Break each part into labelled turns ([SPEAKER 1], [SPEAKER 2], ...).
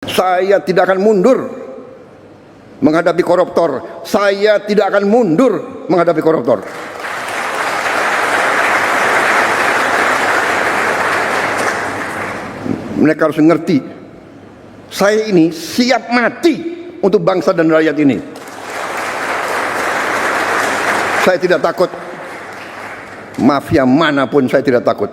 [SPEAKER 1] Saya tidak akan mundur menghadapi koruptor. Saya tidak akan mundur menghadapi koruptor. Mereka harus mengerti, saya ini siap mati untuk bangsa dan rakyat ini. Saya tidak takut mafia manapun, saya tidak takut.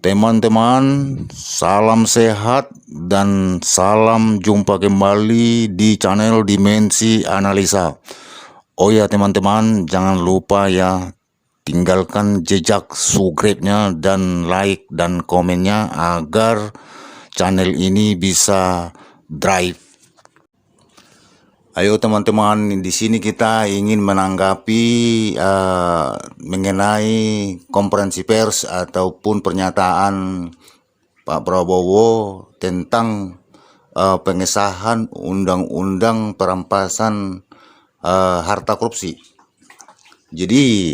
[SPEAKER 2] Teman-teman, salam sehat dan salam jumpa kembali di channel Dimensi Analisa. Oh ya teman-teman, jangan lupa ya, tinggalkan jejak subscribe-nya dan like dan komennya agar channel ini bisa drive. Ayo teman-teman, di sini kita ingin menanggapi mengenai konferensi pers ataupun pernyataan Pak Prabowo tentang pengesahan undang-undang perampasan harta korupsi. Jadi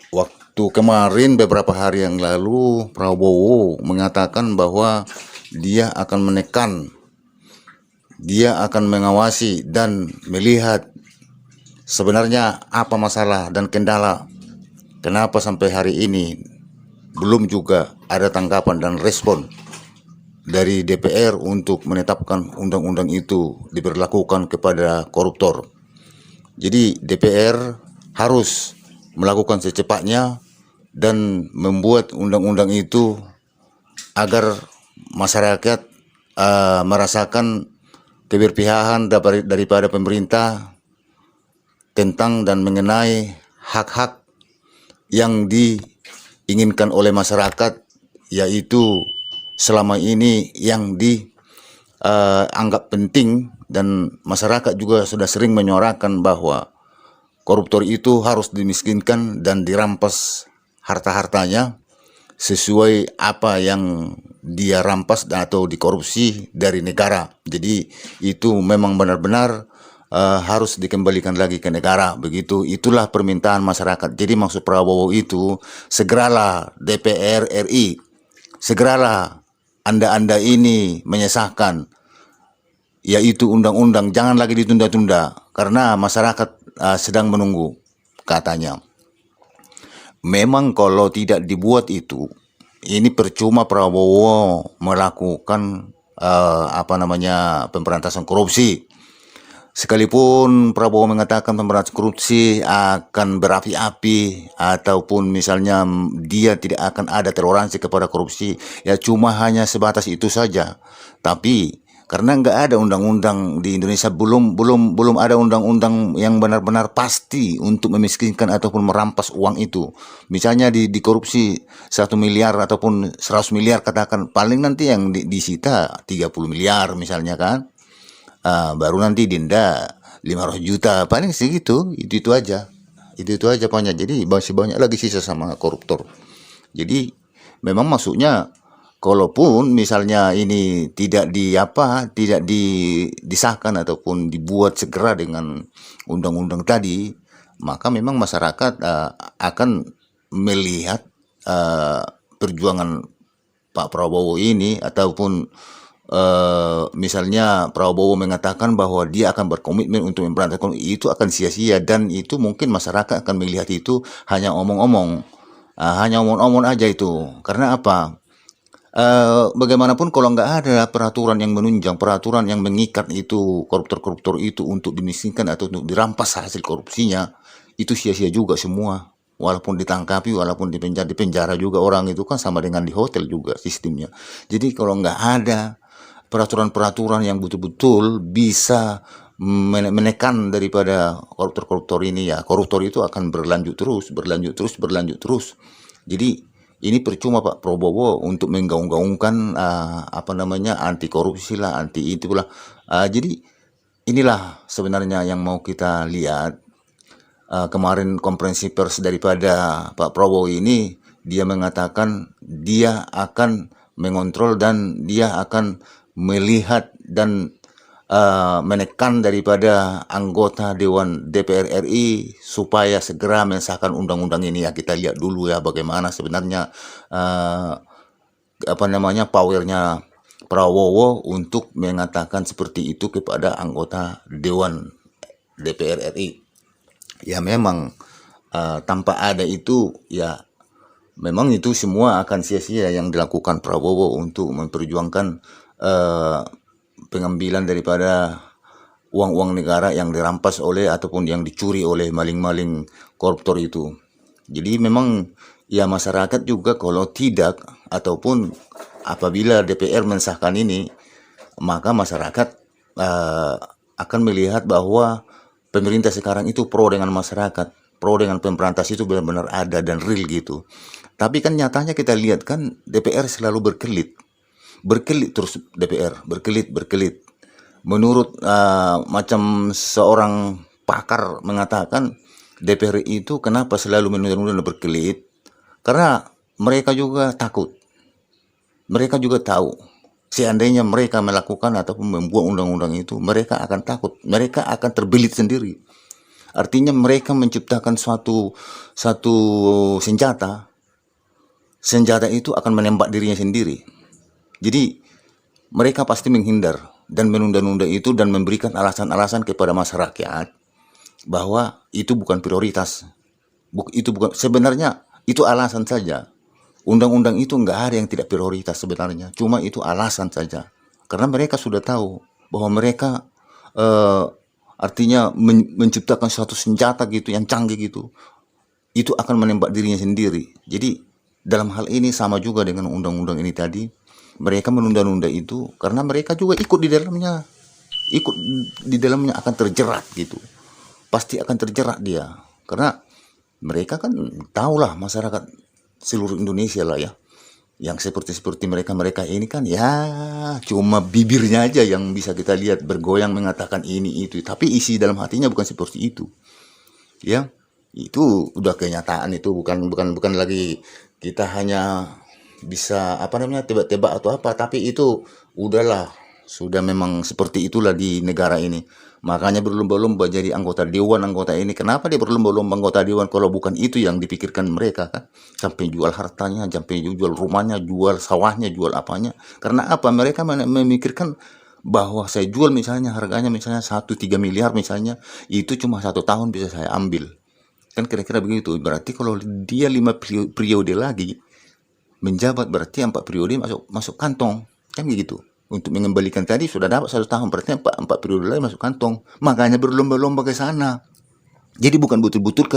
[SPEAKER 2] waktu kemarin beberapa hari yang lalu Prabowo mengatakan bahwa dia akan menekan, dia akan mengawasi dan melihat sebenarnya apa masalah dan kendala, kenapa sampai hari ini belum juga ada tanggapan dan respon dari DPR untuk menetapkan undang-undang itu diberlakukan kepada koruptor. Jadi DPR harus melakukan secepatnya dan membuat undang-undang itu agar masyarakat merasakan keberpihakan daripada pemerintah tentang dan mengenai hak-hak yang diinginkan oleh masyarakat, yaitu selama ini yang dianggap penting, dan masyarakat juga sudah sering menyuarakan bahwa koruptor itu harus dimiskinkan dan dirampas harta-hartanya sesuai apa yang dia rampas atau dikorupsi dari negara. Jadi itu memang benar-benar harus dikembalikan lagi ke negara. Begitu, itulah permintaan masyarakat. Jadi maksud Prabowo itu, segeralah DPR RI, segeralah Anda ini menyesahkan yaitu undang-undang, jangan lagi ditunda-tunda karena masyarakat sedang menunggu, katanya. Memang kalau tidak dibuat itu, ini percuma Prabowo melakukan pemberantasan korupsi. Sekalipun Prabowo mengatakan pemberantasan korupsi akan berapi-api ataupun misalnya dia tidak akan ada toleransi kepada korupsi, ya cuma hanya sebatas itu saja. Tapi karena nggak ada undang-undang di Indonesia, belum ada undang-undang yang benar-benar pasti untuk memiskinkan ataupun merampas uang itu. Misalnya di korupsi 1 miliar ataupun 100 miliar, katakan paling nanti yang disita 30 miliar misalnya kan. Baru nanti denda 500 juta, paling segitu, itu aja. Itu aja pokoknya. Jadi masih banyak lagi sisa sama koruptor. Jadi memang maksudnya, kalaupun misalnya ini tidak disahkan ataupun dibuat segera dengan undang-undang tadi, maka memang masyarakat akan melihat perjuangan Pak Prabowo ini, ataupun misalnya Prabowo mengatakan bahwa dia akan berkomitmen untuk memberantas korupsi, itu akan sia-sia, dan itu mungkin masyarakat akan melihat itu hanya omong-omong, hanya omong-omong aja itu. Karena apa? Bagaimanapun kalau nggak ada peraturan yang menunjang, peraturan yang mengikat itu koruptor-koruptor itu untuk dimiskinkan atau untuk dirampas hasil korupsinya, itu sia-sia juga semua. Walaupun ditangkapi, walaupun di penjara juga orang itu kan sama dengan di hotel juga sistemnya. Jadi kalau nggak ada peraturan-peraturan yang betul-betul bisa menekan daripada koruptor-koruptor ini, ya koruptor itu akan berlanjut terus. Jadi ini percuma Pak Prabowo untuk menggaung-gaungkan anti korupsi lah, anti itulah. Jadi inilah sebenarnya yang mau kita lihat. Kemarin konferensi pers daripada Pak Prabowo ini, dia mengatakan dia akan mengontrol dan dia akan melihat dan menekan daripada anggota Dewan DPR RI supaya segera mensahkan undang-undang ini. Ya, kita lihat dulu ya bagaimana sebenarnya powernya Prabowo untuk mengatakan seperti itu kepada anggota Dewan DPR RI. Ya memang tanpa ada itu, ya memang itu semua akan sia-sia yang dilakukan Prabowo untuk memperjuangkan pengambilan daripada uang-uang negara yang dirampas oleh ataupun yang dicuri oleh maling-maling koruptor itu. Jadi memang ya masyarakat juga kalau tidak ataupun apabila DPR mensahkan ini, maka masyarakat akan melihat bahwa pemerintah sekarang itu pro dengan masyarakat, pro dengan pemberantas itu benar-benar ada dan real gitu. Tapi kan nyatanya kita lihat kan DPR selalu berkelit terus DPR, berkelit. Menurut macam seorang pakar mengatakan DPR itu kenapa selalu menunda-nunda berkelit? Karena mereka juga takut. Mereka juga tahu seandainya mereka melakukan ataupun membuat undang-undang itu, mereka akan takut, mereka akan terbelit sendiri. Artinya mereka menciptakan suatu senjata itu akan menembak dirinya sendiri. Jadi mereka pasti menghindar dan menunda-nunda itu dan memberikan alasan-alasan kepada masyarakat bahwa itu bukan prioritas. Itu bukan, sebenarnya itu alasan saja. Undang-undang itu nggak ada yang tidak prioritas sebenarnya. Cuma itu alasan saja. Karena mereka sudah tahu bahwa mereka artinya menciptakan suatu senjata gitu yang canggih gitu. Itu akan menembak dirinya sendiri. Jadi dalam hal ini sama juga dengan undang-undang ini tadi. Mereka menunda-nunda itu karena mereka juga ikut di dalamnya akan terjerat gitu. Pasti akan terjerat dia. Karena mereka kan tahulah masyarakat seluruh Indonesia lah ya. Yang seperti mereka ini kan ya cuma bibirnya aja yang bisa kita lihat bergoyang mengatakan ini itu. Tapi isi dalam hatinya bukan seperti itu. Ya, itu udah kenyataan, itu bukan lagi kita hanya bisa tebak-tebak atau apa, tapi itu udahlah, sudah memang seperti itulah di negara ini. Makanya berlomba-lomba jadi anggota ini. Kenapa dia berlomba-lomba anggota dewan kalau bukan itu yang dipikirkan mereka kan? Sampai jual hartanya, sampai jual rumahnya, jual sawahnya, jual apanya. Karena apa? Mereka memikirkan bahwa saya jual misalnya harganya misalnya 1,3 miliar misalnya, itu cuma 1 tahun bisa saya ambil. Kan kira-kira begitu. Berarti kalau dia 5 periode lagi menjabat, berarti 4 periode masuk kantong, kan begitu. Untuk mengembalikan tadi sudah dapat 1 tahun, berarti 4 periode lagi masuk kantong. Makanya berlomba-lomba ke sana. Jadi bukan betul-betul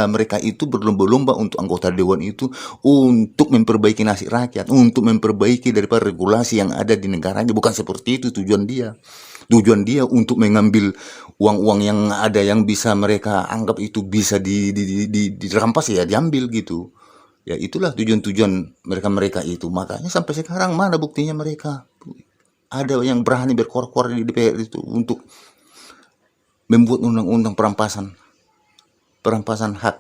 [SPEAKER 2] mereka itu berlomba-lomba untuk anggota dewan itu untuk memperbaiki nasib rakyat, untuk memperbaiki daripada regulasi yang ada di negara ini. Bukan seperti itu tujuan dia. Tujuan dia untuk mengambil uang-uang yang ada yang bisa mereka anggap itu bisa dirampas, ya diambil gitu. Ya itulah tujuan-tujuan mereka itu. Makanya sampai sekarang mana buktinya mereka? Ada yang berani berkor-kor di DPR itu untuk membuat undang-undang perampasan hak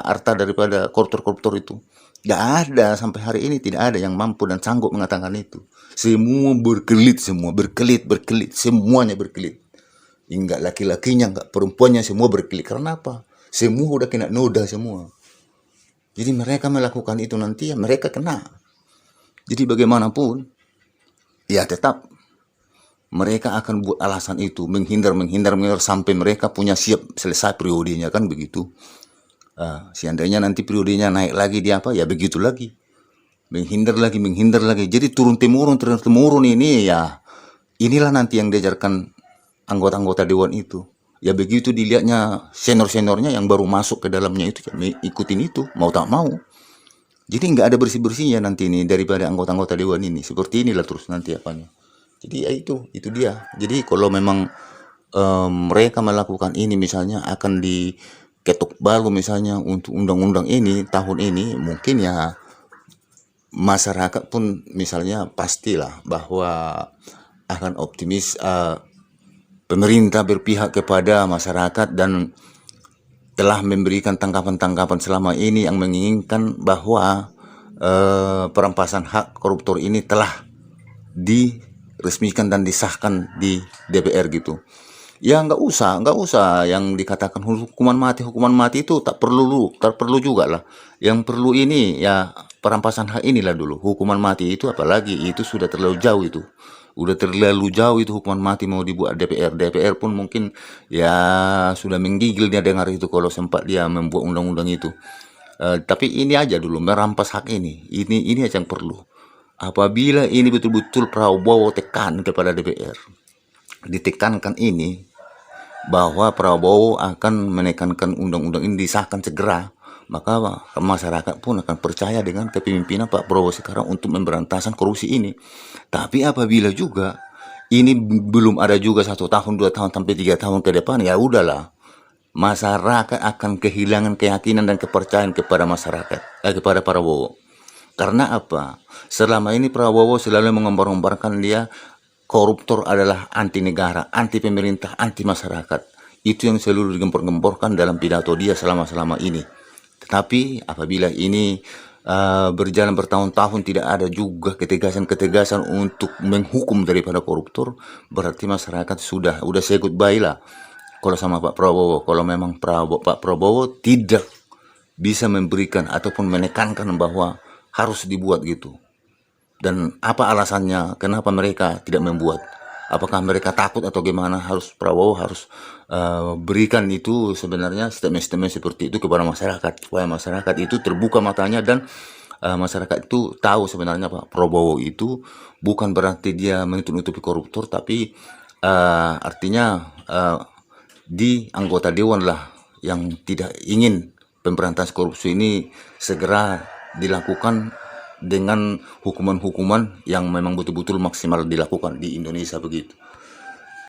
[SPEAKER 2] harta daripada koruptor-koruptor itu. Gak ada sampai hari ini, tidak ada yang mampu dan sanggup mengatakan itu. Semua berkelit, semuanya berkelit. Enggak laki-lakinya, enggak perempuannya, semua berkelit. Karena apa? Semua udah kena noda semua. Jadi mereka melakukan itu nanti ya mereka kena. Jadi bagaimanapun ya tetap mereka akan buat alasan itu, menghindar sampai mereka punya siap selesai periodenya, kan begitu. Seandainya nanti periodenya naik lagi dia apa ya begitu lagi. Menghindar lagi. Jadi turun temurun ini ya inilah nanti yang diajarkan anggota-anggota dewan itu. Ya begitu dilihatnya senior-seniornya yang baru masuk ke dalamnya itu ya, ikutin itu mau tak mau. Jadi nggak ada bersih-bersihnya nanti ini daripada anggota-anggota dewan ini. Seperti inilah terus nanti apanya. Jadi ya itu dia. Jadi kalau memang mereka melakukan ini misalnya akan diketuk palu misalnya untuk undang-undang ini tahun ini, mungkin ya masyarakat pun misalnya pastilah bahwa akan optimis, pemerintah berpihak kepada masyarakat dan telah memberikan tanggapan-tanggapan selama ini yang menginginkan bahwa perampasan hak koruptor ini telah resmikan dan disahkan di DPR gitu. Ya nggak usah yang dikatakan hukuman mati itu tak perlu juga lah. Yang perlu ini ya perampasan hak inilah dulu. Hukuman mati itu apalagi itu sudah terlalu jauh itu. Udah terlalu jauh itu hukuman mati mau dibuat DPR. DPR pun mungkin ya sudah menggigil dia dengar itu kalau sempat dia membuat undang-undang itu. Tapi ini aja dulu merampas hak ini. Ini aja yang perlu. Apabila ini betul-betul Prabowo tekan kepada DPR, ditekankan ini bahwa Prabowo akan menekankan undang-undang ini disahkan segera, maka masyarakat pun akan percaya dengan kepemimpinan Pak Prabowo sekarang untuk memberantasan korupsi ini. Tapi apabila juga ini belum ada juga 1 tahun, 2 tahun, sampai 3 tahun ke depan, ya udahlah, masyarakat akan kehilangan keyakinan dan kepercayaan kepada kepada Prabowo. Karena apa? Selama ini Prabowo selalu mengombar-ombarkan dia koruptor adalah anti negara, anti pemerintah, anti masyarakat. Itu yang selalu digempor-gemporkan dalam pidato dia selama ini. Tetapi apabila ini berjalan bertahun-tahun tidak ada juga ketegasan-ketegasan untuk menghukum daripada koruptor, berarti masyarakat sudah say goodbye lah kalau sama Pak Prabowo. Kalau memang Pak Prabowo tidak bisa memberikan ataupun menekankan bahwa harus dibuat gitu. Dan apa alasannya kenapa mereka tidak membuat? Apakah mereka takut atau gimana? Prabowo harus berikan itu sebenarnya statement-statement seperti itu kepada masyarakat, supaya masyarakat itu terbuka matanya dan masyarakat itu tahu sebenarnya Pak Prabowo itu bukan berarti dia menutup-nutupi koruptor, tapi artinya di anggota dewan lah yang tidak ingin pemberantasan korupsi ini segera dilakukan dengan hukuman-hukuman yang memang betul-betul maksimal dilakukan di Indonesia begitu.